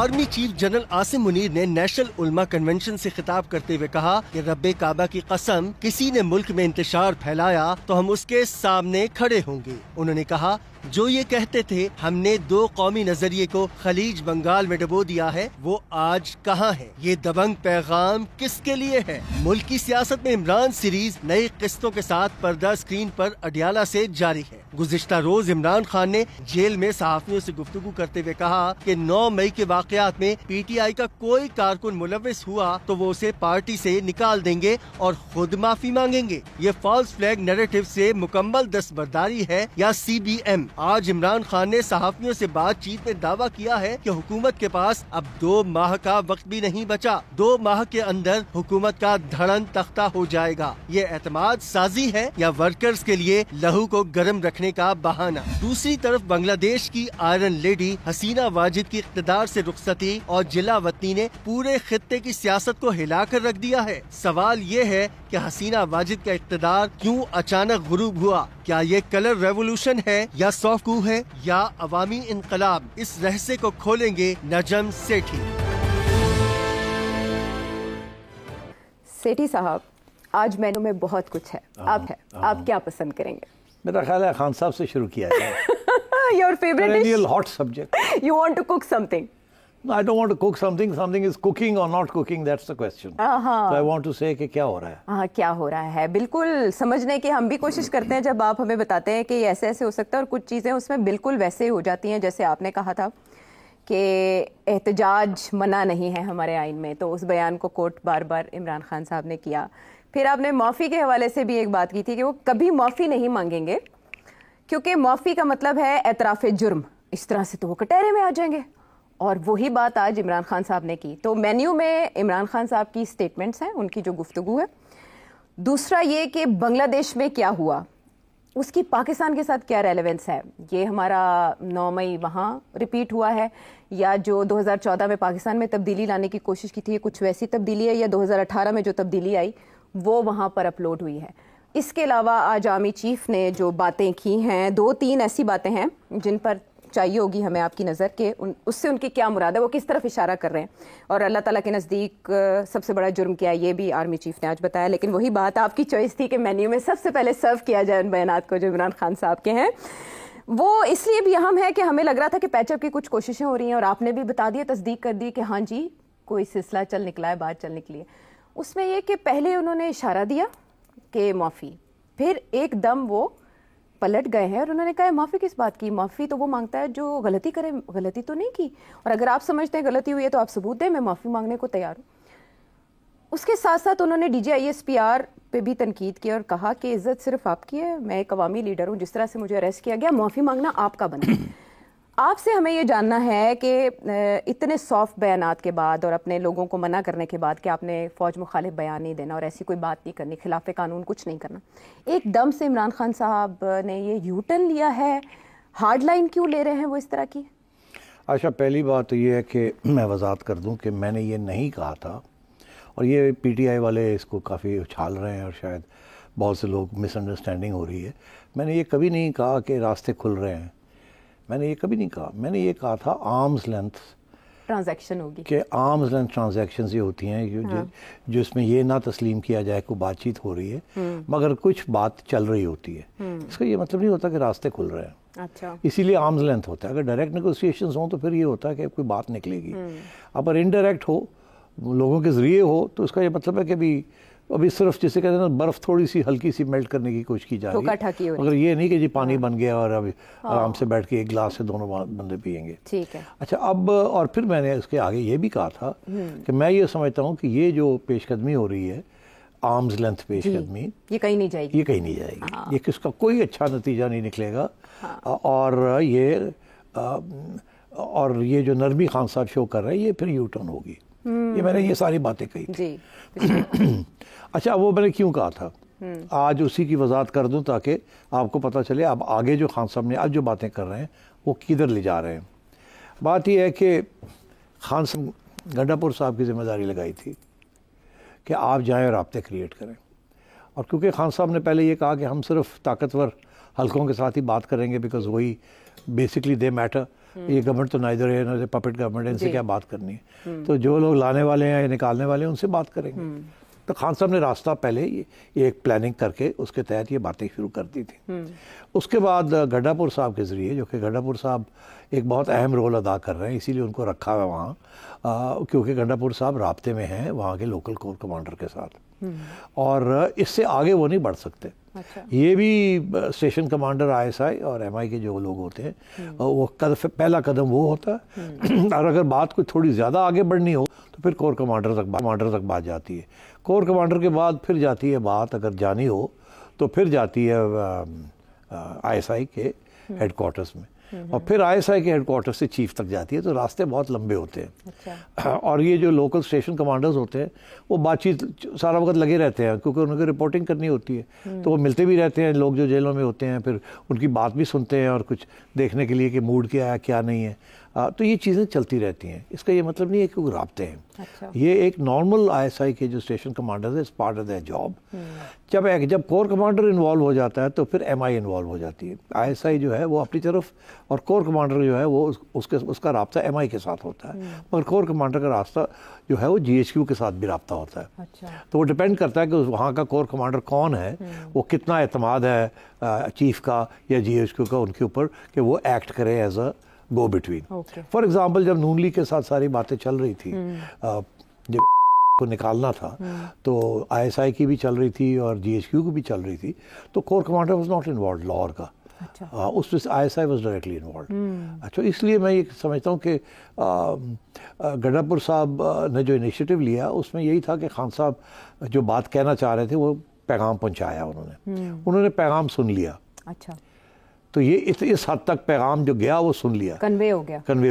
Army chief general Asim Munir نے national علماء convention سے خطاب کرتے ہوئے کہا کہ رب کعبہ کی قسم کسی نے ملک میں انتشار پھیلایا تو ہم اس کے سامنے کھڑے ہوں گے۔ انہوں نے کہا جو یہ کہتے تھے ہم نے دو قومی نظریے کو خلیج بنگال میں ڈبو دیا ہے وہ آج کہاں ہے؟ یہ دبنگ پیغام کس کے لیے ہے؟ ملک کی سیاست میں عمران سیریز نئی قسطوں کے ساتھ پردہ اسکرین پر اڈیالہ سے جاری ہے۔ گزشتہ روز عمران خان نے جیل میں صحافیوں سے گفتگو کرتے ہوئے کہا کہ 9 مئی کے واقعات میں پی ٹی آئی کا کوئی کارکن ملوث ہوا تو وہ اسے پارٹی سے نکال دیں گے اور خود معافی مانگیں گے۔ یہ فالس فلیگ نیریٹو سے مکمل دستبرداری ہے یا سی بی ایم؟ آج عمران خان نے صحافیوں سے بات چیت میں دعویٰ کیا ہے کہ حکومت کے پاس اب 2 ماہ کا وقت بھی نہیں بچا، 2 ماہ کے اندر حکومت کا دھڑن تختہ ہو جائے گا۔ یہ اعتماد سازی ہے یا ورکرز کے لیے لہو کو گرم رکھنے کا بہانہ؟ دوسری طرف بنگلہ دیش کی آئرن لیڈی حسینہ واجد کی اقتدار سے رخصتی اور جلا وطنی نے پورے خطے کی سیاست کو ہلا کر رکھ دیا ہے۔ سوال یہ ہے کہ حسینہ واجد کا اقتدار کیوں اچانک غروب ہوا؟ کیا یہ کلر ریولوشن ہے یا سافٹ کو ہے یا عوامی انقلاب؟ اس رہسے کو کھولیں گے نجم سیٹھی۔ سیٹھی صاحب، آج مینو میں بہت کچھ ہے، آپ کیا پسند کریں گے؟ میرا خیال ہے خان صاحب سے شروع کیا جائے۔ Your favorite dish? Perennial hot subject. You want to cook something? No, I don't want to cook something. Something is cooking or not cooking, that's the question. So I want to say کہ کیا ہو رہا ہے۔ ہاں، کیا ہو رہا ہے، بالکل سمجھنے کی ہم بھی کوشش کرتے ہیں جب آپ ہمیں بتاتے ہیں کہ یہ ایسے ایسے ہو سکتا ہے، اور کچھ چیزیں اس میں بالکل ویسے ہو جاتی ہیں جیسے آپ نے کہا تھا کہ احتجاج منع نہیں ہے ہمارے آئین میں، تو اس بیان کو کوٹ بار بار عمران خان صاحب نے کیا۔ پھر آپ نے معافی کے حوالے سے بھی ایک بات کی تھی کہ وہ کبھی معافی نہیں مانگیں گے کیونکہ معافی کا مطلب ہے اعتراف جرم، اس طرح سے تو وہ کٹہرے میں آ جائیں گے، اور وہی بات آج عمران خان صاحب نے کی۔ تو مینیو میں عمران خان صاحب کی سٹیٹمنٹس ہیں، ان کی جو گفتگو ہے۔ دوسرا یہ کہ بنگلہ دیش میں کیا ہوا، اس کی پاکستان کے ساتھ کیا ریلیونس ہے؟ یہ ہمارا 9 مئی وہاں ریپیٹ ہوا ہے یا جو 2014 میں پاکستان میں تبدیلی لانے کی کوشش کی تھی یہ کچھ ویسی تبدیلی ہے، یا 2018 میں جو تبدیلی آئی وہ وہاں پر اپلوڈ ہوئی ہے؟ اس کے علاوہ آج آرمی چیف نے جو باتیں کی ہیں، 2-3 ایسی باتیں ہیں جن پر چاہیے ہوگی ہمیں آپ کی نظر کہ اس سے ان کی کیا مراد ہے، وہ کس طرف اشارہ کر رہے ہیں، اور اللہ تعالیٰ کے نزدیک سب سے بڑا جرم کیا ہے یہ بھی آرمی چیف نے آج بتایا۔ لیکن وہی بات آپ کی چوائس تھی کہ مینیو میں سب سے پہلے سرو کیا جائے ان بیانات کو جو عمران خان صاحب کے ہیں۔ وہ اس لیے بھی اہم ہے کہ ہمیں لگ رہا تھا کہ پیچ اپ کی کچھ کوششیں ہو رہی ہیں، اور آپ نے بھی بتا دیا، تصدیق کر دی کہ ہاں جی کوئی سلسلہ چل نکلا ہے، بات چل نکلی ہے۔ اس میں یہ کہ پہلے انہوں نے اشارہ دیا کہ معافی، پھر ایک دم وہ پلٹ گئے ہیں اور انہوں نے کہا معافی کس بات کی؟ معافی تو وہ مانگتا ہے جو غلطی کرے، غلطی تو نہیں کی، اور اگر آپ سمجھتے ہیں غلطی ہوئی ہے تو آپ ثبوت دیں، میں معافی مانگنے کو تیار ہوں۔ اس کے ساتھ ساتھ انہوں نے D G I S P R پہ بھی تنقید کی اور کہا کہ عزت صرف آپ کی ہے، میں ایک عوامی لیڈر ہوں، جس طرح سے مجھے اریسٹ کیا گیا معافی مانگنا آپ کا بنا۔ آپ سے ہمیں یہ جاننا ہے کہ اتنے سافٹ بیانات کے بعد اور اپنے لوگوں کو منع کرنے کے بعد کہ آپ نے فوج مخالف بیان نہیں دینا اور ایسی کوئی بات نہیں کرنی، خلاف قانون کچھ نہیں کرنا، ایک دم سے عمران خان صاحب نے یہ یو ٹرن لیا ہے، ہارڈ لائن کیوں لے رہے ہیں وہ اس طرح کی؟ اچھا، پہلی بات تو یہ ہے کہ میں وضاحت کر دوں کہ میں نے یہ نہیں کہا تھا، اور یہ پی ٹی آئی والے اس کو کافی اچھال رہے ہیں اور شاید بہت سے لوگ مس انڈرسٹینڈنگ ہو رہی ہے۔ میں نے یہ کبھی نہیں کہا کہ راستے کھل رہے ہیں، میں نے یہ کبھی نہیں کہا۔ میں نے یہ کہا تھا آرمز لینتھ ٹرانزیکشن ہوگی، کہ آرمز لینتھ ٹرانزیکشنز یہ ہوتی ہیں جس میں یہ نہ تسلیم کیا جائے کہ بات چیت ہو رہی ہے مگر کچھ بات چل رہی ہوتی ہے، اس کا یہ مطلب نہیں ہوتا کہ راستے کھل رہے ہیں۔ اچھا، اسی لیے آرمز لینتھ ہوتا ہے۔ اگر ڈائریکٹ نیگوسیشنز ہوں تو پھر یہ ہوتا ہے کہ کوئی بات نکلے گی، اگر انڈائریکٹ ہو، لوگوں کے ذریعے ہو، تو اس کا یہ مطلب ہے کہ ابھی صرف جسے کہتے ہیں نا برف تھوڑی سی ہلکی سی میلٹ کرنے کی کوشش کی جا رہی ہے، مگر یہ نہیں کہ جی پانی بن گیا اور ابھی آرام سے بیٹھ کے ایک گلاس سے دونوں بندے پئیں گے۔ ٹھیک ہے۔ اچھا، اب اور پھر میں نے اس کے آگے یہ بھی کہا تھا کہ میں یہ سمجھتا ہوں کہ یہ جو پیش قدمی ہو رہی ہے، آرمز لینتھ پیش قدمی، یہ کہیں نہیں جائے گی، یہ کہیں نہیں جائے گی، یہ اس کا کوئی اچھا نتیجہ نہیں نکلے گا، اور یہ جو نرمی خان صاحب شو کر رہے ہیں یہ پھر یو ٹرن ہوگی۔ یہ میں نے یہ ساری باتیں کہی تھی۔ اچھا، وہ میں نے کیوں کہا تھا آج اسی کی وضاحت کر دوں تاکہ آپ کو پتہ چلے اب آگے جو خان صاحب نے آج جو باتیں کر رہے ہیں وہ کدھر لے جا رہے ہیں۔ بات یہ ہے کہ خان صاحب گنڈا پور صاحب کی ذمہ داری لگائی تھی کہ آپ جائیں اور رابطے کریٹ کریں، اور کیونکہ خان صاحب نے پہلے یہ کہا کہ ہم صرف طاقتور حلقوں کے ساتھ ہی بات کریں گے بیکاز وہی بیسکلی دے میٹر، یہ گورنمنٹ تو نائدر ہے پپٹ گورنمنٹ ہے، ان سے کیا بات کرنی ہے، تو جو لوگ لانے والے ہیں یا نکالنے والے ہیں ان سے بات کریں گے. تو خان صاحب نے راستہ پہلے یہ ایک پلاننگ کر کے اس کے تحت یہ باتیں شروع کر دی تھیں. اس کے بعد گڈھا پور صاحب کے ذریعے، جو کہ گڈھا پور صاحب ایک بہت اہم رول ادا کر رہے ہیں، اسی لیے ان کو رکھا ہوا وہاں، کیونکہ گڈھا پور صاحب رابطے میں ہیں وہاں کے لوکل کور کمانڈر کے ساتھ، اور اس سے آگے وہ نہیں بڑھ سکتے. یہ بھی اسٹیشن کمانڈر ISI اور MI کے جو لوگ ہوتے ہیں، وہ پہلا قدم وہ ہوتا ہے، اور اگر بات کوئی تھوڑی زیادہ آگے بڑھنی ہو تو پھر کور کمانڈر تک بات جاتی ہے. کور کمانڈر کے بعد پھر جاتی ہے بات، اگر جانی ہو تو پھر جاتی ہے ISI کے ہیڈ کوارٹرز میں، اور پھر ISI کے ہیڈ کوارٹر سے چیف تک جاتی ہے. تو راستے بہت لمبے ہوتے ہیں. اور یہ جو لوکل اسٹیشن کمانڈرز ہوتے ہیں وہ بات چیت سارا وقت لگے رہتے ہیں، کیونکہ ان کی رپورٹنگ کرنی ہوتی ہے، تو وہ ملتے بھی رہتے ہیں لوگ جو جیلوں میں ہوتے ہیں، پھر ان کی بات بھی سنتے ہیں اور کچھ دیکھنے کے لیے کہ موڈ کیا ہے کیا نہیں ہے. تو یہ چیزیں چلتی رہتی ہیں. اس کا یہ مطلب نہیں ہے کہ وہ رابطے ہیں. یہ ایک نارمل ISI کے جو اسٹیشن کمانڈرز ہیں، اس پارٹ آف دیئر جاب. جب کور کمانڈر انوالو ہو جاتا ہے تو پھر MI انوالو ہو جاتی ہے. ISI جو ہے وہ اپنی طرف، اور کور کمانڈر جو ہے وہ اس کا رابطہ MI کے ساتھ ہوتا ہے، مگر کور کمانڈر کا راستہ جو ہے وہ GHQ کے ساتھ بھی رابطہ ہوتا ہے. تو وہ ڈیپینڈ کرتا ہے کہ وہاں کا کور کمانڈر کون ہے، وہ کتنا اعتماد ہے چیف کا یا GHQ کا ان کے اوپر کہ وہ ایکٹ کرے as a go between. For example جب نون لیگ کے ساتھ ساری باتیں چل رہی تھی، جب کو نکالنا تھا تو ISI کی بھی چل رہی تھی اور GHQ کی بھی چل رہی تھی، تو corps commander was not involved Lahore کا، اس میں ISI واز ڈائریکٹلی انوالوڈ. اچھا، اس لیے میں یہ سمجھتا ہوں کہ گڈھا پور صاحب نے جو انیشیٹو لیا اس میں یہی تھا کہ خان صاحب جو بات کہنا چاہ رہے تھے وہ پیغام پہنچایا انہوں نے پیغام سن لیا. اچھا، تو یہ اس حد تک پیغام جو گیا وہ سن لیا، کنوے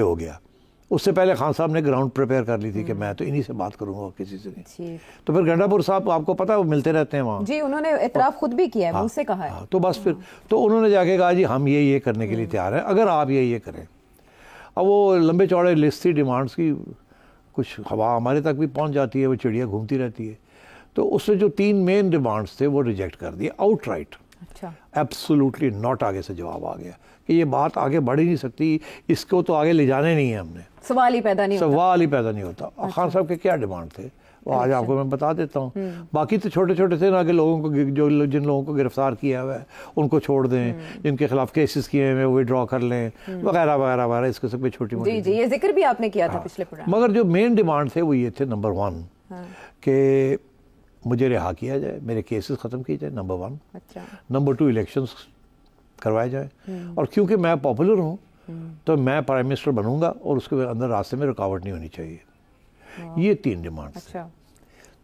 ہو گیا. اس سے پہلے خان صاحب نے گراؤنڈ پریپیئر کر لی تھی کہ میں تو انہی سے بات کروں گا، کسی سے نہیں. تو پھر گڈھا پور صاحب آپ کو پتا ہے وہ ملتے رہتے ہیں وہاں. جی، انہوں نے اعتراف خود بھی کیا ہے، مجھ سے کہا ہے. تو بس پھر تو انہوں نے جا کے کہا جی ہم یہ کرنے کے لیے تیار ہیں اگر آپ یہ کریں. اب وہ لمبے چوڑے لسٹ تھی ڈیمانڈس کی، کچھ ہوا ہمارے تک بھی پہنچ جاتی ہے، وہ چڑیا گھومتی رہتی ہے. تو اس نے جو 3 مین ڈیمانڈس تھے وہ ریجیکٹ کر دیے آؤٹ رائٹ. Absolutely not. آگے سے جواب آ گیا کہ یہ بات آگے بڑھ ہی نہیں سکتی، اس کو تو آگے لے جانے نہیں ہے ہم نے. سوال ہی پیدا نہیں ہوتا. خان صاحب کے کیا ڈیمانڈ تھے وہ آج آپ کو میں بتا دیتا ہوں. باقی تو چھوٹے چھوٹے تھے نا کہ لوگوں کو جن لوگوں کو گرفتار کیا ہوا ہے ان کو چھوڑ دیں، جن کے خلاف کیسز کیے ہوئے وہ ڈرا کر لیں، وغیرہ وغیرہ وغیرہ. اس قسم کی چھوٹی موٹی. جی، یہ ذکر بھی آپ نے کیا تھا پچھلے پروگرام. مگر جو مین ڈیمانڈ تھے وہ یہ تھے، نمبر 1 کہ مجھے رہا کیا جائے، میرے کیسز ختم کیے جائے، نمبر 1. نمبر 2 الیکشنز کروائے جائیں، اور کیونکہ میں پاپولر ہوں تو میں پرائم منسٹر بنوں گا اور اس کے اندر راستے میں رکاوٹ نہیں ہونی چاہیے. یہ 3 ڈیمانڈ.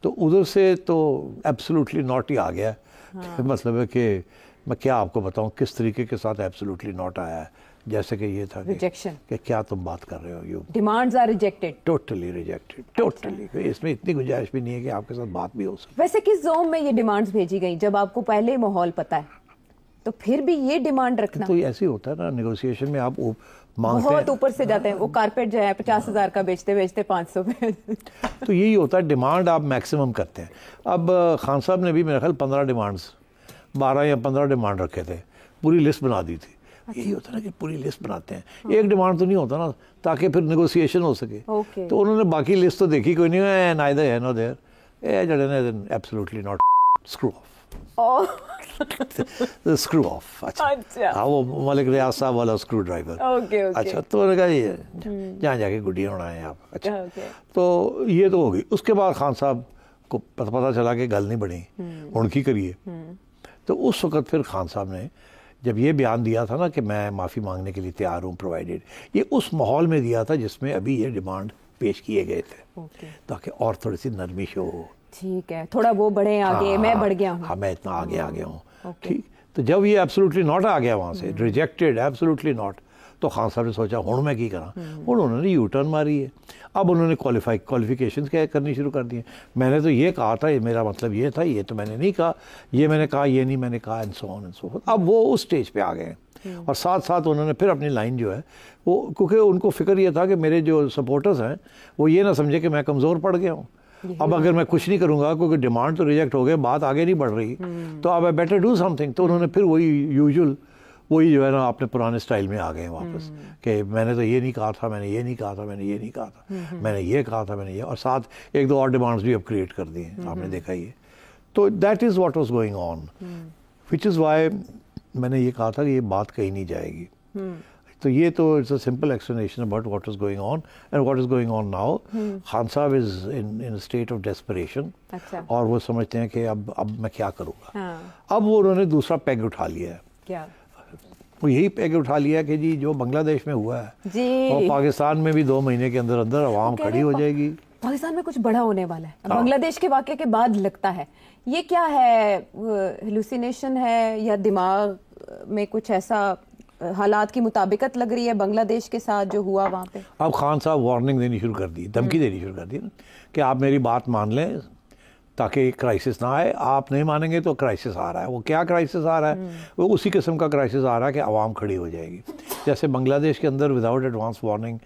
تو ادھر سے تو ایبسولوٹلی ناٹ ہی آ گیا. مطلب ہے کہ میں کیا آپ کو بتاؤں کس طریقے کے ساتھ ایبسولوٹلی ناٹ آیا ہے، جیسے کہ یہ تھا کہ کیا تم بات کر رہے ہو، you demands are rejected, totally rejected, totally. اس میں اتنی گنجائش بھی نہیں ہے کہ آپ کے ساتھ بات بھی ہو سکے. ویسے کس زوم میں یہ ڈیمانڈز بھیجی گئیں جب آپ کو پہلے ماحول پتہ ہے تو پھر بھی یہ ڈیمانڈ رکھنا؟ تو ایسے ہوتا ہے نا نیگوسیشن میں، آپ مانگتے ہیں بہت اوپر سے جاتے ہیں. وہ کارپیٹ جو ہے 50,000 کا بیچتے 500 پہ. تو یہی ہوتا ہے، ڈیمانڈ آپ میکسیمم کرتے ہیں. اب خان صاحب نے بھی میرے خیال 15 ڈیمانڈز 12 یا 15 ڈیمانڈ رکھے تھے، پوری لسٹ بنا دی تھی. یہی ہوتا ہے نا کہ پوری لسٹ بناتے ہیں، ایک ڈیمانڈ تو نہیں ہوتا نا، تاکہ پھر نیگوسیشن ہو سکے. تو انہوں نے باقی لسٹ تو دیکھی کوئی نہیں ہے، neither here nor there, absolutely not. Screw off. اچھا، وہ ملک ریاض صاحب والا اسکرو ڈرائیور. اچھا، تو انہوں نے کہا یہ جہاں جا کے گڈیاں اڑائیں آپ. اچھا، تو یہ تو ہو گئی. اس کے بعد خان صاحب کو پتہ چلا کہ گل نہیں بنی، ان کی کریے. تو اس وقت پھر خان صاحب نے جب یہ بیان دیا تھا نا کہ میں معافی مانگنے کے لیے تیار ہوں پرووائڈیڈ، یہ اس ماحول میں دیا تھا جس میں ابھی یہ ڈیمانڈ پیش کیے گئے تھے، تاکہ اور تھوڑی سی نرمی شو ہو. ٹھیک ہے، تھوڑا وہ بڑھے آگے، میں بڑھ گیا ہوں. ہاں، میں اتنا آگے ہوں. ٹھیک. تو جب یہ ایبسولوٹلی ناٹ آ گیا وہاں سے، ریجیکٹڈ ایبسولوٹلی ناٹ، تو خان صاحب نے سوچا ہوں میں کی کراں. انہوں نے یو ٹرن ماری ہے. اب انہوں نے کوالیفیکیشنز کرنی شروع کر دی ہیں. میں نے تو یہ کہا تھا، میرا مطلب یہ تھا، یہ تو میں نے نہیں کہا، یہ میں نے کہا، یہ نہیں میں نے کہا، and so on and so forth. اب وہ اس سٹیج پہ آ گئے ہیں، اور ساتھ ساتھ انہوں نے پھر اپنی لائن جو ہے وہ، کیونکہ ان کو فکر یہ تھا کہ میرے جو سپورٹرز ہیں وہ یہ نہ سمجھے کہ میں کمزور پڑ گیا ہوں. اب اگر میں کچھ نہیں کروں گا کیونکہ ڈیمانڈ تو ریجیکٹ ہو گئے، بات آگے نہیں بڑھ رہی، تو اب آئی بیٹر ڈو سم تھنگ. تو انہوں نے پھر وہی یوزول وہی جو ہے نا اپنے پرانے سٹائل میں آ گئے ہیں واپس کہ میں نے تو یہ نہیں کہا تھا, میں نے یہ نہیں کہا تھا, میں نے یہ نہیں کہا تھا, میں نے یہ کہا تھا, میں نے یہ, اور ساتھ ایک دو اور ڈیمانڈز بھی اب کریٹ کر دی ہیں, آپ نے دیکھا یہ. تو that is what was going on, which is why میں نے یہ کہا تھا کہ یہ بات کہیں نہیں جائے گی. تو یہ تو it's a simple explanation about what is going on and what is going on now. Khan sahib is in state of desperation, اور وہ سمجھتے ہیں کہ اب میں کیا کروں گا. اب وہ انہوں نے دوسرا پیگ اٹھا لیا ہے. کیا وہ یہی پیگ اٹھا لیا کہ جی جو بنگلہ دیش میں ہوا ہے اور پاکستان میں بھی 2 مہینے کے اندر اندر عوام کھڑی ہو جائے گی. پاکستان میں کچھ بڑا ہونے والا ہے بنگلہ دیش کے واقعے کے بعد لگتا ہے. یہ کیا ہے, ہیلوسینیشن ہے یا دماغ میں کچھ ایسا حالات کی مطابقت لگ رہی ہے بنگلہ دیش کے ساتھ جو ہوا وہاں پہ؟ اب خان صاحب وارننگ دینی شروع کر دی, دھمکی دینی شروع کر دی کہ آپ میری بات مان لیں تاکہ کرائسس نہ آئے. آپ نہیں مانیں گے تو کرائسس آ رہا ہے. وہ کیا کرائسس آ رہا ہے؟ وہ اسی قسم کا کرائسس آ رہا ہے کہ عوام کھڑی ہو جائے گی. جیسے بنگلہ دیش کے اندر وداؤٹ ایڈوانس وارننگ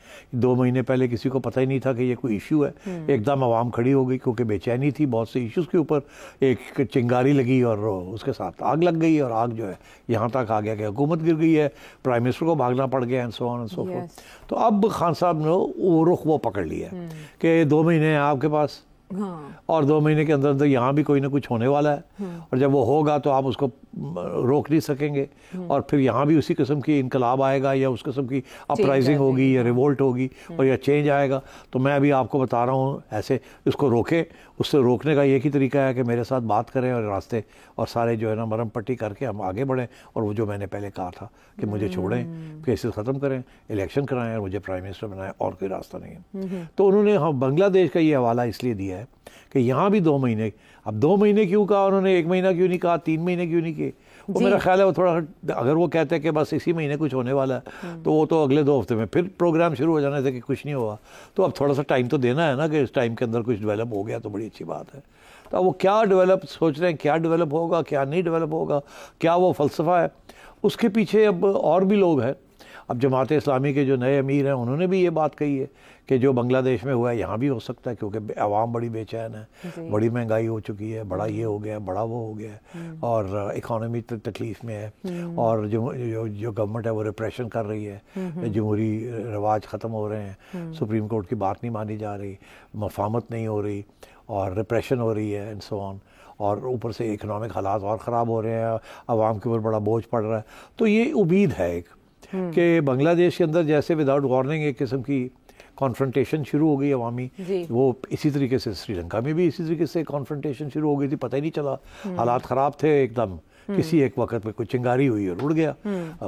2 مہینے پہلے کسی کو پتہ ہی نہیں تھا کہ یہ کوئی ایشو ہے, ایک دم عوام کھڑی ہو گئی کیونکہ بے چینی تھی بہت سے ایشوز کے اوپر. ایک چنگاری لگی اور اس کے ساتھ آگ لگ گئی, اور آگ جو ہے یہاں تک آ گیا کہ حکومت گر گئی ہے, پرائم منسٹر کو بھاگنا پڑ گیا and so on and so forth. تو اب خان صاحب نے وہ رخ وہ پکڑ لیا کہ 2 مہینے ہیں آپ کے پاس, اور 2 مہینے کے اندر اندر یہاں بھی کوئی نہ کچھ ہونے والا ہے, اور جب وہ ہوگا تو آپ اس کو روک نہیں سکیں گے, اور پھر یہاں بھی اسی قسم کی انقلاب آئے گا یا اس قسم کی اپرائزنگ ہوگی یا ریولٹ ہوگی اور یا چینج آئے گا. تو میں ابھی آپ کو بتا رہا ہوں ایسے اس کو روکیں. اس سے روکنے کا ایک ہی طریقہ ہے کہ میرے ساتھ بات کریں اور راستے اور سارے جو ہے نا مرم پٹی کر کے ہم آگے بڑھیں, اور وہ جو میں نے پہلے کہا تھا کہ مجھے چھوڑیں, کیسز ختم کریں, الیکشن کرائیں اور مجھے پرائم منسٹر بنائیں, اور کوئی راستہ نہیں ہے. تو انہوں نے بنگلہ دیش کا یہ حوالہ اس لیے دیا ہے کہ یہاں بھی 2 مہینے, اب 2 مہینے کیوں کہا انہوں نے, 1 مہینہ کیوں نہیں کہا, 3 مہینے کیوں نہیں کیے؟ وہ میرا خیال ہے وہ تھوڑا, اگر وہ کہتے ہیں کہ بس اسی مہینے کچھ ہونے والا ہے تو وہ تو اگلے 2 ہفتے میں پھر پروگرام شروع ہو جانے تھے کہ کچھ نہیں ہوا. تو اب تھوڑا سا ٹائم تو دینا ہے نا, کہ اس ٹائم کے اندر کچھ ڈیولپ ہو گیا تو بڑی اچھی بات ہے. تو وہ کیا ڈیولپ سوچ رہے ہیں, کیا ڈیولپ ہوگا, کیا نہیں ڈیولپ ہوگا, کیا وہ فلسفہ ہے, اس کے پیچھے اب اور بھی لوگ ہیں. اب جماعت اسلامی کے جو نئے امیر ہیں انہوں نے بھی یہ بات کہی ہے کہ جو بنگلہ دیش میں ہوا ہے یہاں بھی ہو سکتا ہے, کیونکہ عوام بڑی بے چین ہے, بڑی مہنگائی ہو چکی ہے, بڑا یہ ہو گیا, بڑا وہ ہو گیا ہے, اور اکانومی تکلیف میں ہے, اور جو گورنمنٹ ہے وہ ریپریشن کر رہی ہے, جمہوری رواج ختم ہو رہے ہیں, سپریم کورٹ کی بات نہیں مانی جا رہی, مفاہمت نہیں ہو رہی, اور ریپریشن ہو رہی ہے اینڈ سو آن, اور اوپر سے اکنامک حالات اور خراب ہو رہے ہیں, عوام کے اوپر بڑا بوجھ پڑ رہا ہے. تو یہ امید ہے ایک کہ بنگلہ دیش کے اندر جیسے وداؤٹ وارننگ ایک قسم کی کانفرنٹیشن شروع ہو گئی عوامی, وہ اسی طریقے سے سری لنکا میں بھی اسی طریقے سے کانفرنٹیشن شروع ہو گئی تھی, پتہ ہی نہیں چلا, حالات خراب تھے ایک دم, کسی ایک وقت پہ کوئی چنگاری ہوئی اور اڑ گیا.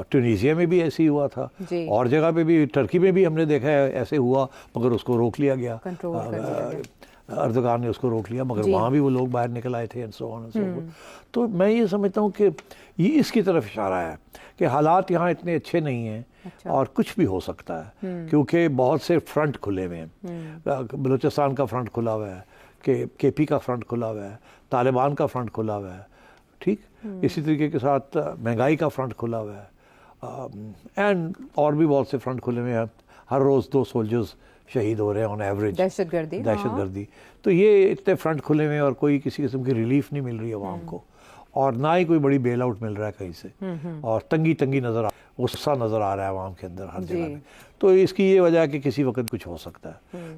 ٹونیزیا میں بھی ایسے ہی ہوا تھا, اور جگہ پہ بھی, ٹرکی میں بھی ہم نے دیکھا ہے ایسے ہوا, مگر اس کو روک لیا گیا, اردگان نے اس کو روک لیا, مگر وہاں بھی وہ لوگ باہر نکل آئے تھے. تو میں یہ سمجھتا ہوں کہ یہ اس کی طرف اشارہ ہے کہ حالات یہاں اتنے اچھے نہیں ہیں, اور کچھ بھی ہو سکتا ہے, کیونکہ بہت سے فرنٹ کھلے ہوئے ہیں. بلوچستان کا فرنٹ کھلا ہوا ہے, کہ کے پی کا فرنٹ کھلا ہوا ہے, طالبان کا فرنٹ کھلا ہوا ہے, ٹھیک, اسی طریقے کے ساتھ مہنگائی کا فرنٹ کھلا ہوا ہے, اینڈ اور بھی بہت سے فرنٹ کھلے ہوئے ہیں. ہر روز 2 سولجرز شہید ہو رہے ہیں آن ایوریج, دہشت گردی. تو یہ اتنے فرنٹ کھلے ہوئے ہیں اور کوئی کسی قسم کی ریلیف نہیں مل رہی عوام کو, اور نہ ہی کوئی بڑی بیل آؤٹ مل رہا ہے کہیں سے, اور تنگی نظر غصہ نظر آ رہا ہے عوام کے اندر ہر جگہ میں. تو اس کی یہ وجہ ہے کہ کسی وقت کچھ ہو سکتا ہے.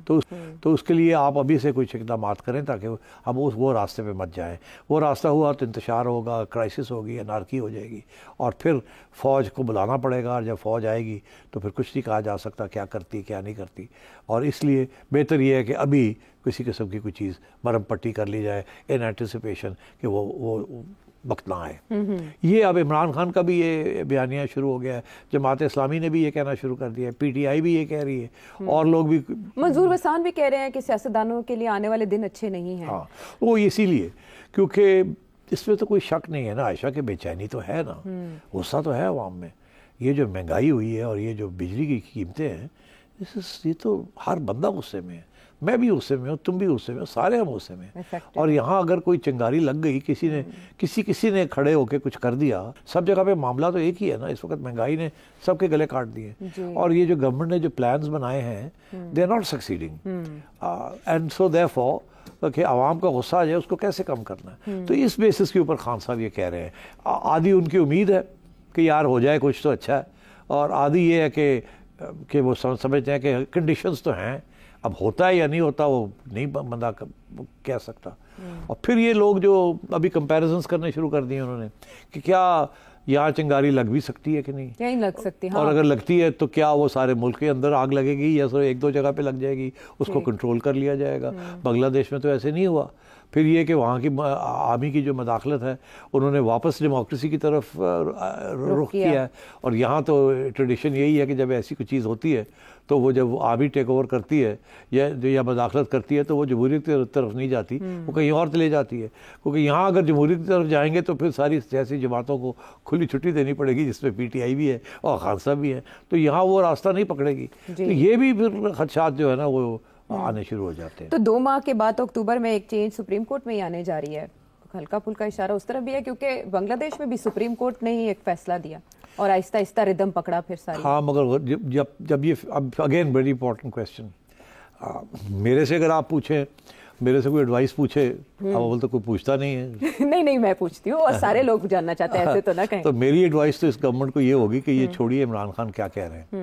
تو اس کے لیے آپ ابھی سے کچھ اقدامات کریں تاکہ اب وہ راستے پہ مت جائیں. وہ راستہ ہوا تو انتشار ہوگا, کرائسس ہوگی, انارکی ہو جائے گی, اور پھر فوج کو بلانا پڑے گا, اور جب فوج آئے گی تو پھر کچھ نہیں کہا جا سکتا کیا کرتی کیا نہیں کرتی. اور اس لیے بہتر یہ ہے کہ ابھی کسی قسم کی کوئی چیز مرم پٹی کر لی جائے ان اینٹیسپیشن کہ وہ وقت نہ آئے. یہ اب عمران خان کا بھی یہ بیانیہ شروع ہو گیا ہے, جماعت اسلامی نے بھی یہ کہنا شروع کر دیا ہے, پی ٹی آئی بھی یہ کہہ رہی ہے, اور لوگ بھی, منظور حسان بھی کہہ رہے ہیں کہ سیاستدانوں کے لیے آنے والے دن اچھے نہیں ہیں. ہاں, وہ اسی لیے, کیونکہ اس میں تو کوئی شک نہیں ہے نا عائشہ, کہ بے چینی تو ہے نا, غصہ تو ہے عوام میں. یہ جو مہنگائی ہوئی ہے اور یہ جو بجلی کی قیمتیں ہیں, یہ تو ہر بندہ غصے میں ہے. میں بھی غصے میں ہوں, تم بھی غصے میں ہو, سارے ہم غصے میں. اور یہاں اگر کوئی چنگاری لگ گئی, کسی نے کھڑے ہو کے کچھ کر دیا, سب جگہ پہ معاملہ تو ایک ہی ہے نا اس وقت, مہنگائی نے سب کے گلے کاٹ دیے. اور یہ جو گورنمنٹ نے جو پلانز بنائے ہیں, they are not succeeding, and so therefore کہ عوام کا غصہ آ جائے اس کو کیسے کم کرنا ہے. تو اس بیسس کے اوپر خان صاحب یہ کہہ رہے ہیں. آدھی ان کی امید ہے کہ یار ہو جائے کچھ تو اچھا ہے، اور آدھی یہ ہے کہ وہ سمجھتے ہیں کہ کنڈیشنز تو ہیں، اب ہوتا ہے یا نہیں ہوتا وہ نہیں بندہ کہہ سکتا. اور پھر یہ لوگ جو ابھی کمپیریزنس کرنے شروع کر دیے انہوں نے کہ کیا یہاں چنگاری لگ بھی سکتی ہے کہ نہیں، کہیں لگ سکتی ہے، اور اگر لگتی ہے تو کیا وہ سارے ملک کے اندر آگ لگے گی یا صرف ایک دو جگہ پہ لگ جائے گی، اس کو کنٹرول کر لیا جائے گا. بنگلہ دیش میں تو ایسے نہیں ہوا. پھر یہ کہ وہاں کی آرمی کی جو مداخلت ہے انہوں نے واپس ڈیموکریسی کی طرف رخ کیا ہے. اور یہاں تو ٹریڈیشن یہی ہے کہ جب ایسی کوئی چیز ہوتی ہے تو وہ جب آرمی ٹیک اوور کرتی ہے یا مداخلت کرتی ہے تو وہ جمہوریت کی طرف نہیں جاتی، وہ کہیں اور چلے جاتی ہے. کیونکہ یہاں اگر جمہوریت کی طرف جائیں گے تو پھر ساری سیاسی جماعتوں کو کھلی چھٹی دینی پڑے گی، جس میں پی ٹی آئی بھی ہے اور خالصہ بھی ہے، تو یہاں وہ راستہ نہیں پکڑے گی. تو یہ بھی پھر خدشات جو ہے نا وہ آنے شروع ہو جاتے ہیں. تو 2 ماہ کے بعد اکتوبر میں ایک چینج سپریم کورٹ میں ہی آنے جا رہی ہے، ہلکا پھلکا اشارہ اس طرف بھی ہے، کیونکہ بنگلہ دیش میں بھی سپریم کورٹ نے ہی ایک فیصلہ دیا اور آہستہ آہستہ ردم پکڑا پھر ساری. ہاں مگر جب یہ اگین ویری امپورٹنٹ کویسچن، میرے سے اگر آپ پوچھیں، میرے سے کوئی ایڈوائس پوچھے، اول تو کوئی پوچھتا نہیں ہے. نہیں میں پوچھتی ہوں اور سارے لوگ جاننا چاہتے ہیں، ایسے تو نہ کہیں. تو میری ایڈوائس تو اس گورنمنٹ کو یہ ہوگی کہ یہ چھوڑیے عمران خان کیا کہہ رہے ہیں.